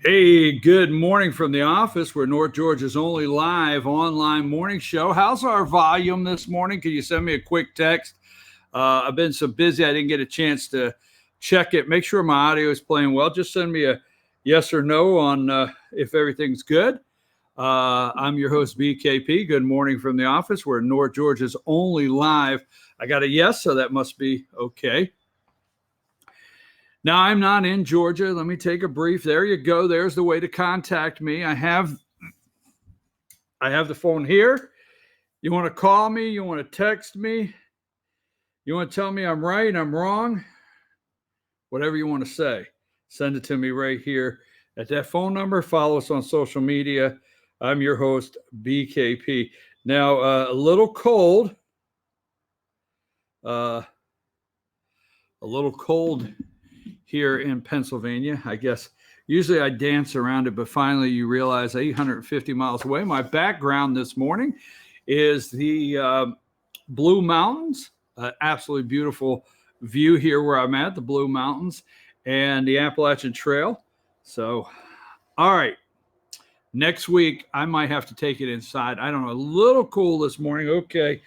Hey, good morning from the office. We're North Georgia's only live online morning show. How's our volume this morning? Can you send me a quick text? I've been so busy I didn't get a chance to check it. Make sure my audio is playing well. Just send me a yes or no on if everything's good. I'm your host, BKP. Good morning from the office. We're North Georgia's only live. I got a yes, so that must be okay. Now, I'm not in Georgia. Let me take a brief. There you go. There's the way to contact me. I have the phone here. You want to call me? You want to text me? You want to tell me I'm right, I'm wrong? Whatever you want to say, send it to me right here at that phone number. Follow us on social media. I'm your host, BKP. Now, a little cold. A little cold here in Pennsylvania. I guess usually I dance around it, but finally you realize 850 miles away. My background this morning is the Blue Mountains. Absolutely beautiful view here where I'm at, the Blue Mountains and the Appalachian Trail. So, all right. Next week, I might have to take it inside. I don't know, a little cool this morning. Okay.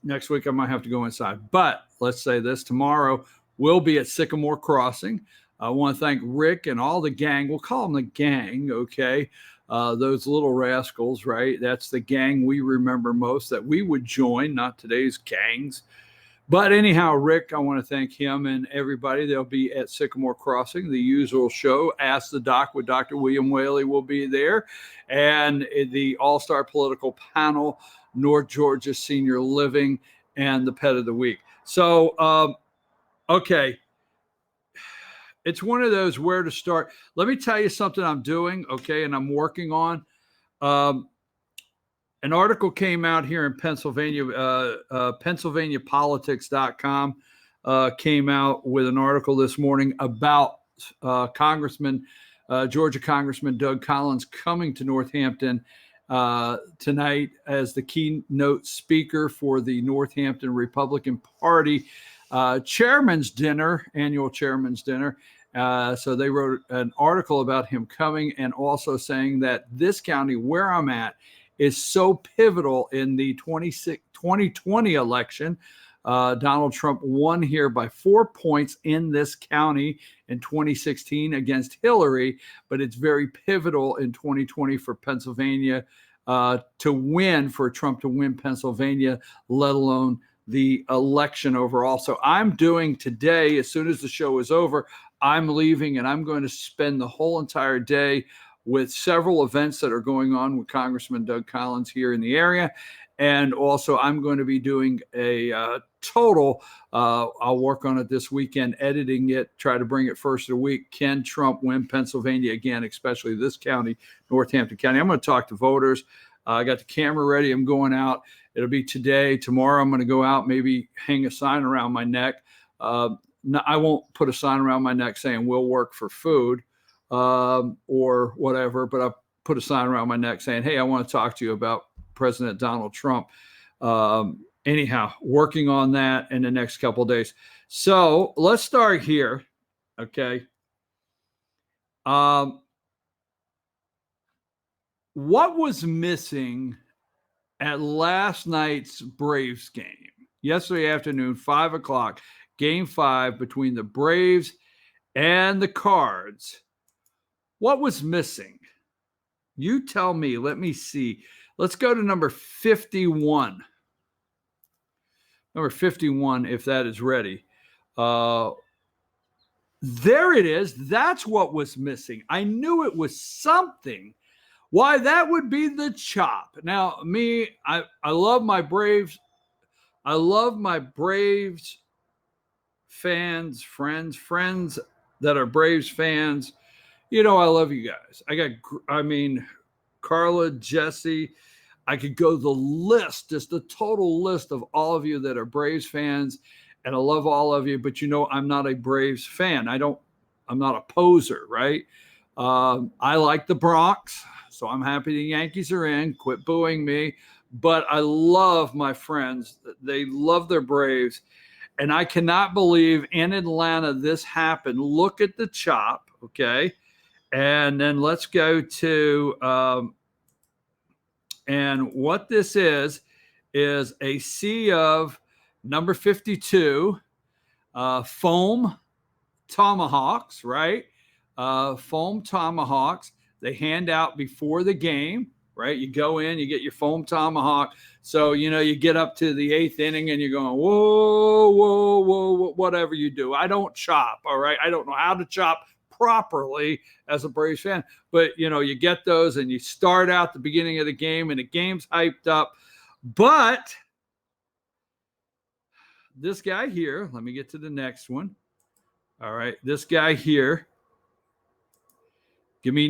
Next week, I might have to go inside. But let's say this, tomorrow we'll be at Sycamore Crossing. I want to thank Rick and all the gang. We'll call them the gang, okay? Those little rascals, right? That's the gang we remember most that we would join, not today's gangs. But anyhow, Rick, I want to thank him and everybody. They'll be at Sycamore Crossing, the usual show. Ask the Doc with Dr. William Whaley will be there. And the all-star political panel, North Georgia Senior Living, and the Pet of the Week. So, okay. It's one of those where to start. Let me tell you something I'm doing, okay, and I'm working on. An article came out here in Pennsylvania, PennsylvaniaPolitics.com came out with an article this morning about Georgia Congressman Doug Collins coming to Northampton tonight as the keynote speaker for the Northampton Republican Party chairman's dinner, annual chairman's dinner. So they wrote an article about him coming and also saying that this county where I'm at is so pivotal in the 2020 election. Donald Trump won here by 4 points in this county in 2016 against Hillary, but it's very pivotal in 2020 for Pennsylvania to win, for Trump to win Pennsylvania, let alone the election overall. So I'm doing today, as soon as the show is over, I'm leaving and I'm going to spend the whole entire day with several events that are going on with Congressman Doug Collins here in the area. And also I'm going to be doing a total, I'll work on it this weekend, editing it, try to bring it first of the week. Can Trump win Pennsylvania again, especially this county, Northampton County? I'm going to talk to voters. I got the camera ready. I'm going out. It'll be today. Tomorrow I'm going to go out, maybe hang a sign around my neck. No, I won't put a sign around my neck saying we'll work for food or whatever, but I put a sign around my neck saying, hey, I want to talk to you about President Donald Trump. Anyhow, working on that in the next couple of days. So let's start here. Okay. What was missing at last night's Braves game? Yesterday afternoon, 5 o'clock, Game 5 between the Braves and the Cards. What was missing? You tell me. Let me see. Let's go to number 51. Number 51, if that is ready. There it is. That's what was missing. I knew it was something. Why, that would be the chop. Now, me, I love my Braves. I love my Braves fans, friends that are Braves fans. You know, I love you guys. Carla, Jesse, I could go the list, just the total list of all of you that are Braves fans. And I love all of you, but you know, I'm not a Braves fan. I'm not a poser, right? I like the Bronx, so I'm happy the Yankees are in. Quit booing me. But I love my friends. They love their Braves. And I cannot believe in Atlanta this happened. Look at the chop, Okay. And then let's go to, and what this is a sea of number 52 foam tomahawks, right? Foam tomahawks. They hand out before the game, right? You go in, you get your foam tomahawk. So, you get up to the 8th inning and you're going, whoa, whoa, whoa, whatever you do. I don't chop, all right? I don't know how to chop properly as a Braves fan, but, you get those and you start out the beginning of the game and the game's hyped up. But this guy here, let me get to the next one. All right, this guy here, give me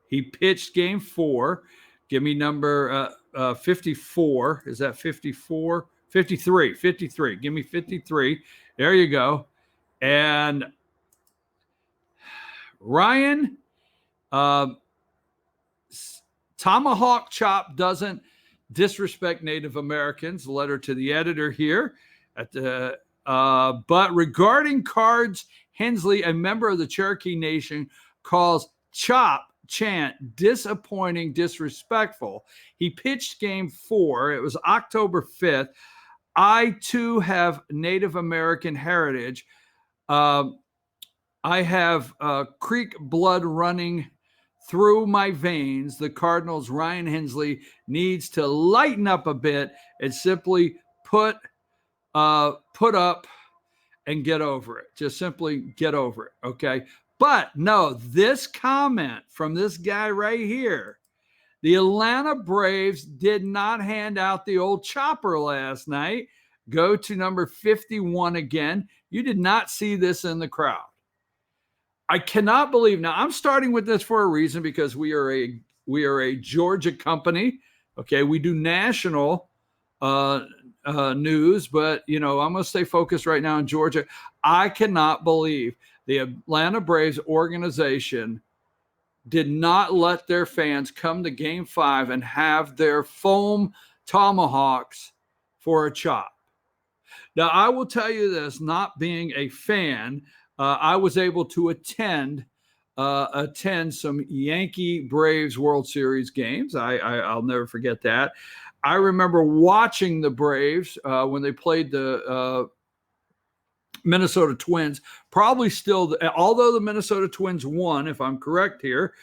he pitched game 4. Give me number 54. Is that 54? 53. 53. Give me 53. There you go. And Ryan, tomahawk chop doesn't disrespect Native Americans. Letter to the editor here. But regarding cards, Hensley, a member of the Cherokee Nation, calls chant disappointing, disrespectful. He pitched game 4. It was October 5th. I, too, have Native American heritage. I have Creek blood running through my veins. The Cardinals' Ryan Hensley needs to lighten up a bit and simply put up and get over it. Just simply get over it, okay? But no, this comment from this guy right here, the Atlanta Braves did not hand out the old chopper last night. Go to number 51 again. You did not see this in the crowd. I cannot believe. Now, I'm starting with this for a reason, because we are a Georgia company. Okay, we do national news, but I'm going to stay focused right now in Georgia. I cannot believe the Atlanta Braves organization did not let their fans come to game 5 and have their foam tomahawks for a chop. Now, I will tell you this, not being a fan, I was able to attend some Yankee Braves World Series games. I'll never forget that. I remember watching the Braves when they played the Minnesota Twins. Probably still, although the Minnesota Twins won, if I'm correct here,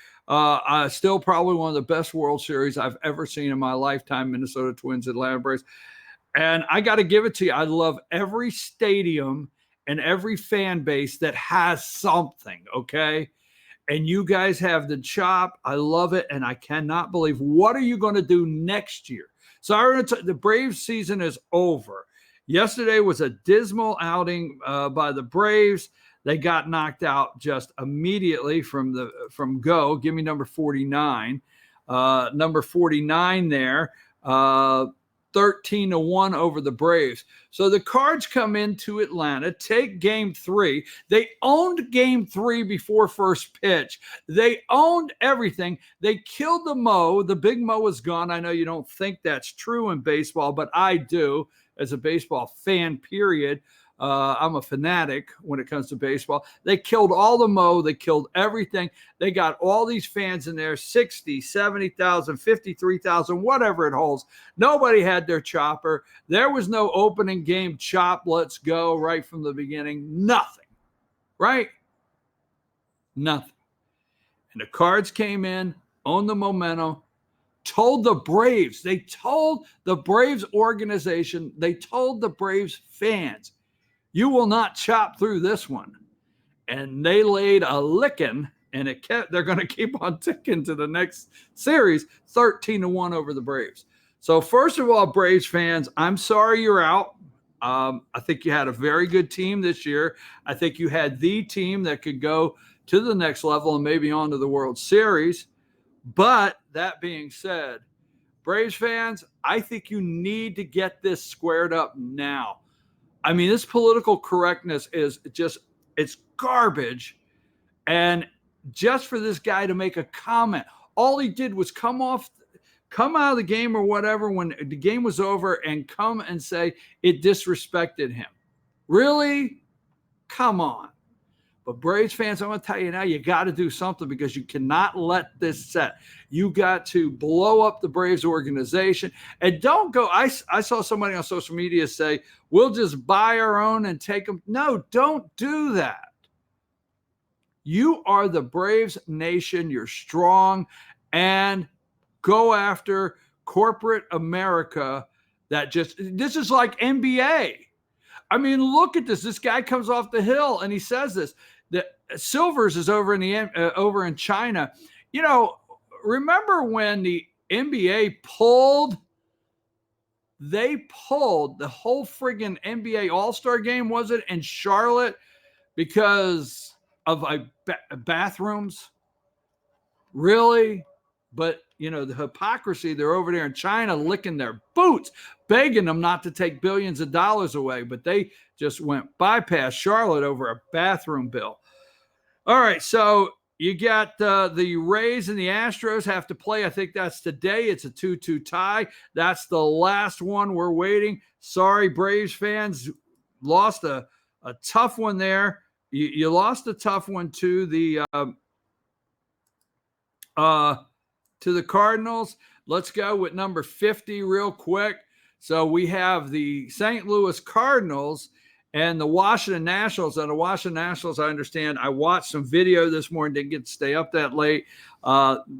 still probably one of the best World Series I've ever seen in my lifetime. Minnesota Twins, Atlanta Braves. And I got to give it to you. I love every stadium and every fan base that has something, okay? And you guys have the chop. I love it, and I cannot believe. What are you going to do next year? So the Braves season is over. Yesterday was a dismal outing by the Braves. They got knocked out just immediately from go. Give me number 49. Number 49 there. 13-1 over the Braves. So the Cards come into Atlanta, take game 3. They owned game 3 before first pitch. They owned everything. They killed the Mo. The big Mo is gone. I know you don't think that's true in baseball, but I do as a baseball fan, period. I'm a fanatic when it comes to baseball. They killed all the Mo. They killed everything. They got all these fans in there, 60, 70,000, 53,000, whatever it holds. Nobody had their chopper. There was no opening game chop, let's go, right from the beginning. Nothing, right? Nothing. And the Cards came in, owned the momentum, told the Braves, they told the Braves organization, they told the Braves fans, you will not chop through this one. And they laid a licking, and they're going to keep on ticking to the next series, 13-1 over the Braves. So first of all, Braves fans, I'm sorry you're out. I think you had a very good team this year. I think you had the team that could go to the next level and maybe on to the World Series. But that being said, Braves fans, I think you need to get this squared up now. I mean, this political correctness is just, it's garbage. And just for this guy to make a comment, all he did was come out of the game or whatever when the game was over and come and say it disrespected him. Really? Come on. But Braves fans, I'm going to tell you now, you got to do something because you cannot let this set. You got to blow up the Braves organization. And don't go, I saw somebody on social media say, we'll just buy our own and take them. No, don't do that. You are the Braves nation. You're strong. And go after corporate America this is like NBA. I mean, look at this. This guy comes off the hill and he says this. That Silvers is over in China. You know, remember when the NBA pulled the whole friggin' NBA All-Star game, was it, in Charlotte because of bathrooms? Really? But, you know, the hypocrisy, they're over there in China licking their boots, begging them not to take billions of dollars away. But they just went bypass Charlotte over a bathroom bill. All right, so you got the Rays and the Astros have to play. I think that's today. It's a 2-2 tie. That's the last one we're waiting. Sorry, Braves fans, lost a tough one there. You lost a tough one to the Cardinals. Let's go with number 50 real quick. So we have the St. Louis Cardinals and the Washington Nationals. And the Washington Nationals, I understand, I watched some video this morning, didn't get to stay up that late.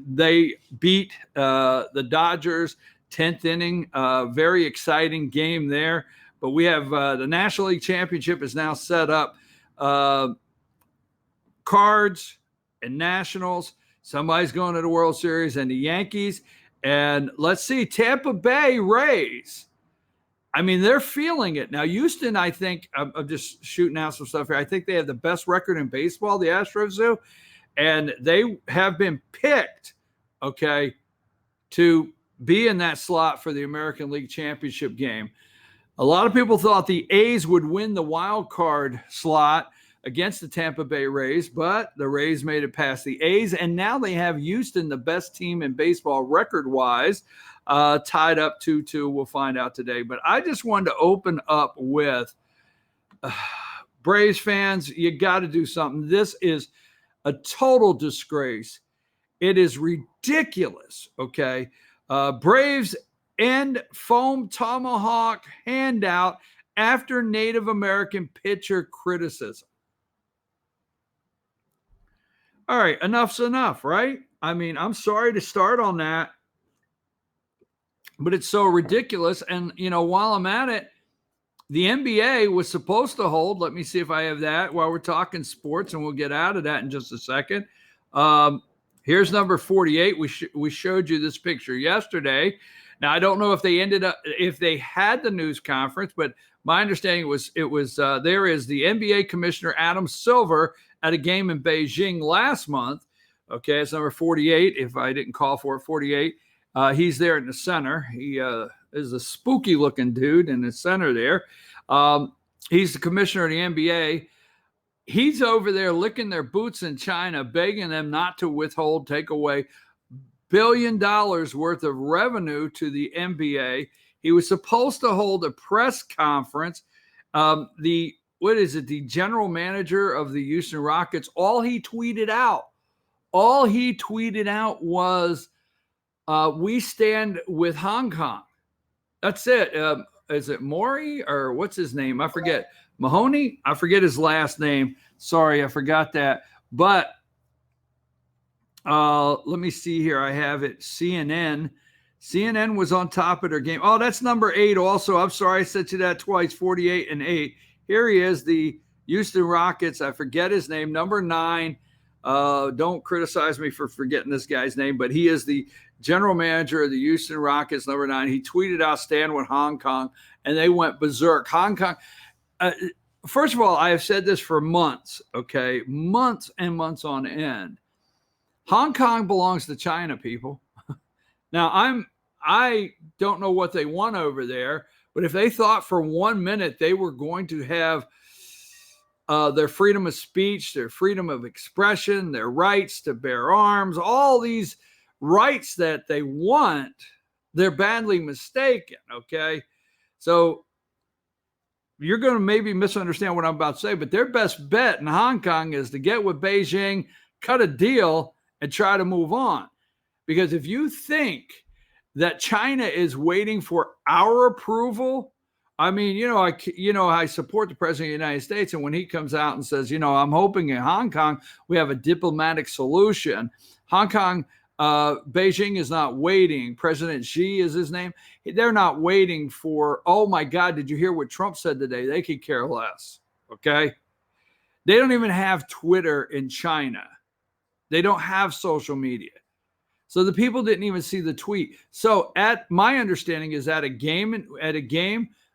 They beat the Dodgers, 10th inning. Very exciting game there. But we have the National League Championship is now set up. Cards and Nationals. Somebody's going to the World Series, and the Yankees. And let's see, Tampa Bay Rays. I mean, they're feeling it. Now, Houston, I think, I'm just shooting out some stuff here. I think they have the best record in baseball, the Astros do. And they have been picked, okay, to be in that slot for the American League Championship game. A lot of people thought the A's would win the wild card slot against the Tampa Bay Rays, but the Rays made it past the A's, and now they have Houston, the best team in baseball record-wise, tied up 2-2. We'll find out today. But I just wanted to open up with Braves fans, you got to do something. This is a total disgrace. It is ridiculous, okay? Braves end foam tomahawk handout after Native American pitcher criticism. All right, enough's enough, right? I mean, I'm sorry to start on that, but it's so ridiculous. And, you know, while I'm at it, the NBA was supposed to hold, let me see if I have that while we're talking sports, and we'll get out of that in just a second. Here's number 48. We showed you this picture yesterday. Now, I don't know if they had the news conference, but my understanding was there is the NBA commissioner, Adam Silver, at a game in Beijing last month. Okay, it's number 48. If I didn't call for it, 48. He's there in the center. He is a spooky looking dude in the center there. He's the commissioner of the NBA. He's over there licking their boots in China, begging them not to take away $1 billion worth of revenue to the NBA. He was supposed to hold a press conference. The general manager of the Houston Rockets, all he tweeted out was, we stand with Hong Kong. That's it. Is it Maury or what's his name? I forget. Mahoney? I forget his last name. Sorry, I forgot that. But let me see here. I have it. CNN was on top of their game. Oh, that's number 8 also. I'm sorry I said you that twice, 48 and 8. Here he is, the Houston Rockets. I forget his name, number 9. Don't criticize me for forgetting this guy's name, but he is the general manager of the Houston Rockets, number 9. He tweeted out, stand with Hong Kong, and they went berserk. Hong Kong, first of all, I have said this for months, okay? Months and months on end. Hong Kong belongs to China, people. Now, I don't know what they want over there, but if they thought for 1 minute they were going to have their freedom of speech, their freedom of expression, their rights to bear arms, all these rights that they want, they're badly mistaken, okay? So you're going to maybe misunderstand what I'm about to say, but their best bet in Hong Kong is to get with Beijing, cut a deal, and try to move on. Because if you think that China is waiting for our approval, I mean, I support the president of the United States, and when he comes out and says, I'm hoping in Hong Kong we have a diplomatic solution. Hong Kong, Beijing is not waiting. President Xi is his name. They're not waiting for, oh my God, did you hear what Trump said today? They could care less. Okay. They don't even have Twitter in China. They don't have social media. So the people didn't even see the tweet. So at my understanding is at a game,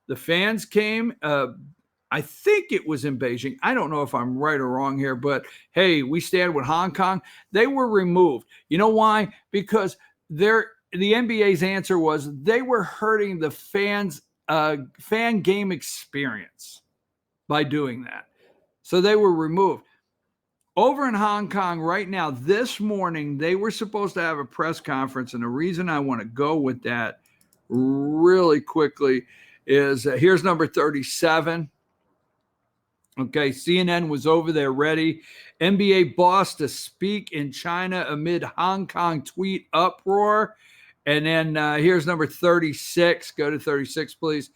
the fans came. I think it was in Beijing. I don't know if I'm right or wrong here, but hey, we stand with Hong Kong. They were removed. You know why? Because the NBA's answer was they were hurting the fan game experience by doing that. So they were removed. Over in Hong Kong right now, this morning, they were supposed to have a press conference. And the reason I want to go with that really quickly is here's number 37. Okay, CNN was over there ready. NBA boss to speak in China amid Hong Kong tweet uproar. And then here's number 36. Go to 36, please.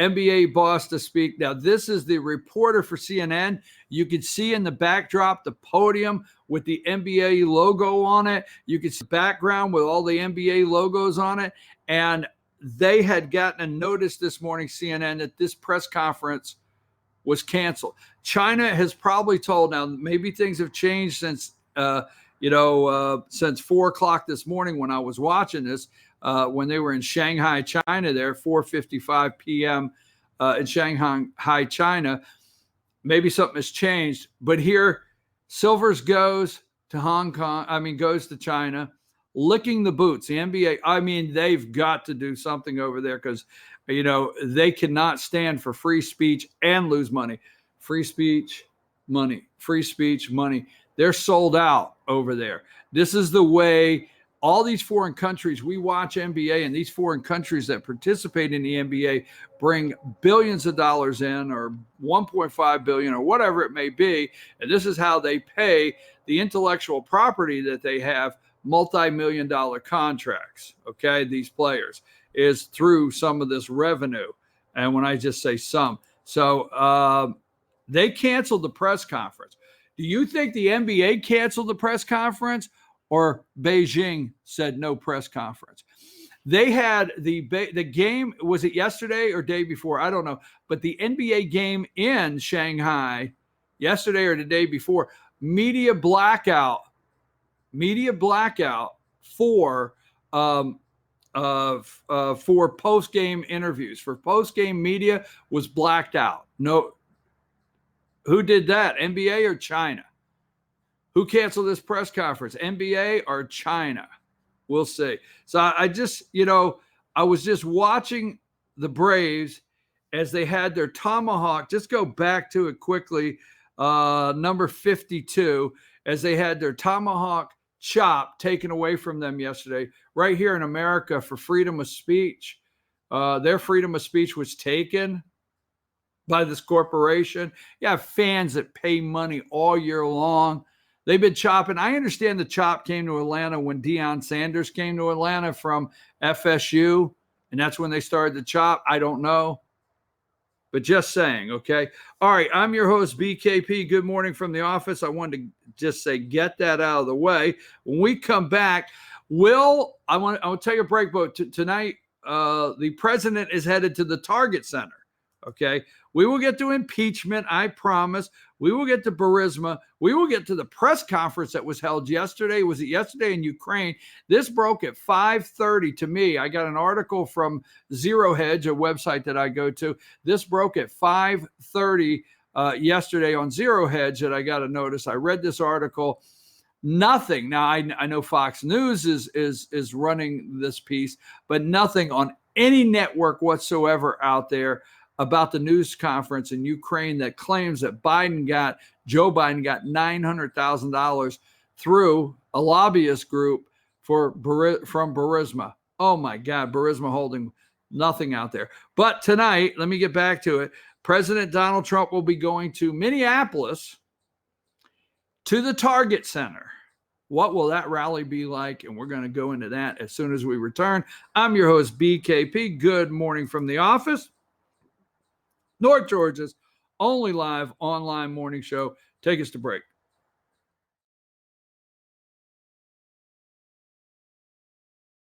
NBA boss to speak. Now, this is the reporter for CNN. You can see in the backdrop the podium with the NBA logo on it. You can see the background with all the NBA logos on it. And they had gotten a notice this morning, CNN, that this press conference was canceled. China has probably told, now maybe things have changed since, since 4 o'clock this morning when I was watching this. When they were in Shanghai, China there, 4:55 p.m. In Shanghai, China. Maybe something has changed. But here, Silvers goes to China, licking the boots. The NBA, they've got to do something over there because, they cannot stand for free speech and lose money. Free speech, money. Free speech, money. They're sold out over there. This is the way all these foreign countries, we watch NBA, and these foreign countries that participate in the NBA bring billions of dollars in, or 1.5 billion, or whatever it may be. And this is how they pay the intellectual property that they have, multi-million-dollar contracts. Okay, these players is through some of this revenue. And when I just say some, so they canceled the press conference. Do you think the NBA canceled the press conference, or Beijing said no press conference? They had the game, was it yesterday or day before? I don't know. But the NBA game in Shanghai, yesterday or the day before, media blackout for post-game interviews. For post-game media was blacked out. No, who did that? NBA or China? Who canceled this press conference? NBA or China? We'll see. So I was just watching the Braves as they had their tomahawk. Just go back to it quickly. Number 52, as they had their tomahawk chop taken away from them yesterday, right here in America, for freedom of speech. Their freedom of speech was taken by this corporation. You have fans that pay money all year long. They've been chopping. I understand the chop came to Atlanta when Deion Sanders came to Atlanta from FSU, and that's when they started the chop. I don't know, but just saying, okay? All right, I'm your host, BKP. Good morning from the office. I wanted to just say, get that out of the way. When we come back, I want to take a break, but tonight, the president is headed to the Target Center, okay? We will get to impeachment, I promise. We will get to Burisma. We will get to the press conference that was held yesterday. Was it yesterday in Ukraine? This broke at 5:30 to me. I got an article from Zero Hedge, a website that I go to. This broke at 5:30 yesterday on Zero Hedge that I got a notice. I read this article. Nothing. Now, I know Fox News is running this piece, but nothing on any network whatsoever out there about the news conference in Ukraine that claims that Joe Biden got $900,000 through a lobbyist group from Burisma. Oh my God, Burisma Holding. Nothing out there. But tonight, let me get back to it. President Donald Trump will be going to Minneapolis to the Target Center. What will that rally be like? And we're going to go into that as soon as we return. I'm your host, BKP. Good morning from the office. North Georgia's only live online morning show. Take us to break.